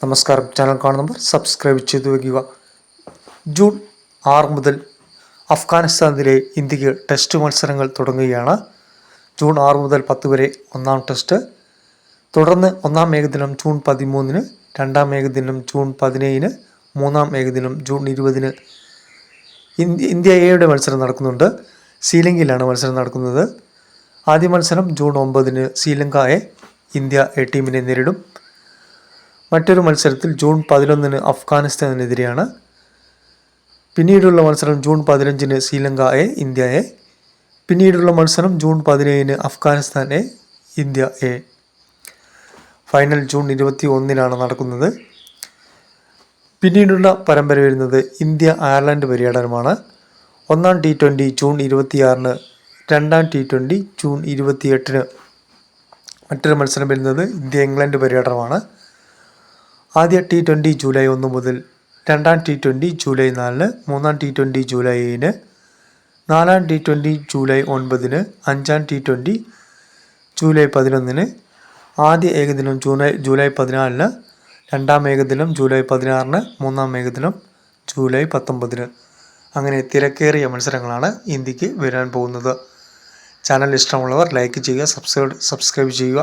നമസ്കാരം. ചാനൽ കാണുന്നവർ സബ്സ്ക്രൈബ് ചെയ്തു വയ്ക്കുക. ജൂൺ 6 മുതൽ അഫ്ഗാനിസ്ഥാനെതിരെ ഇന്ത്യക്ക് ടെസ്റ്റ് മത്സരങ്ങൾ തുടങ്ങുകയാണ്. ജൂൺ 6 മുതൽ 10 വരെ ഒന്നാം ടെസ്റ്റ്, തുടർന്ന് ഒന്നാം ഏകദിനം ജൂൺ 13-ന്, രണ്ടാം ഏകദിനം ജൂൺ 17-ന്, മൂന്നാം ഏകദിനം ജൂൺ 20-ന് ഇന്ത്യ എയുടെ മത്സരം നടക്കുന്നുണ്ട്. ശ്രീലങ്കയിലാണ് മത്സരം നടക്കുന്നത്. ആദ്യ മത്സരം ജൂൺ 9-ന് ശ്രീലങ്ക എ ഇന്ത്യ എ ടീമിനെ നേരിടും. മറ്റൊരു മത്സരത്തിൽ ജൂൺ 11-ന് അഫ്ഗാനിസ്ഥാനെതിരെയാണ്. പിന്നീടുള്ള മത്സരം ജൂൺ 15-ന് ശ്രീലങ്ക എ ഇന്ത്യ എ. പിന്നീടുള്ള മത്സരം ജൂൺ 17-ന് Afghanistan A India A. Final June 21-നാണ് നടക്കുന്നത്. പിന്നീടുള്ള പരമ്പര വരുന്നത് ഇന്ത്യ അയർലൻഡ് പര്യടനമാണ്. ഒന്നാം T20 ജൂൺ 26-ന്, രണ്ടാം T20 ജൂൺ 28-ന്. മറ്റൊരു മത്സരം വരുന്നത് ഇന്ത്യ ഇംഗ്ലണ്ട് പര്യടനമാണ്. ആദ്യ T20 ജൂലൈ 1 മുതൽ, രണ്ടാം T20 ജൂലൈ 4-ന്, മൂന്നാം T20 ജൂലൈ 7-ന്, നാലാം T20 ജൂലൈ 9-ന്, അഞ്ചാം T20 ജൂലൈ 11-ന്, ആദ്യ ഏകദിനം ജൂലൈ 14-ന്, രണ്ടാം ഏകദിനം ജൂലൈ 16-ന്, മൂന്നാം ഏകദിനം ജൂലൈ 19-ന്. അങ്ങനെ തിരക്കേറിയ മത്സരങ്ങളാണ് ഇന്ത്യക്ക് വരാൻ പോകുന്നത്. ചാനൽ ഇഷ്ടമുള്ളവർ ലൈക്ക് ചെയ്യുക, സബ്സ്ക്രൈബ് ചെയ്യുക.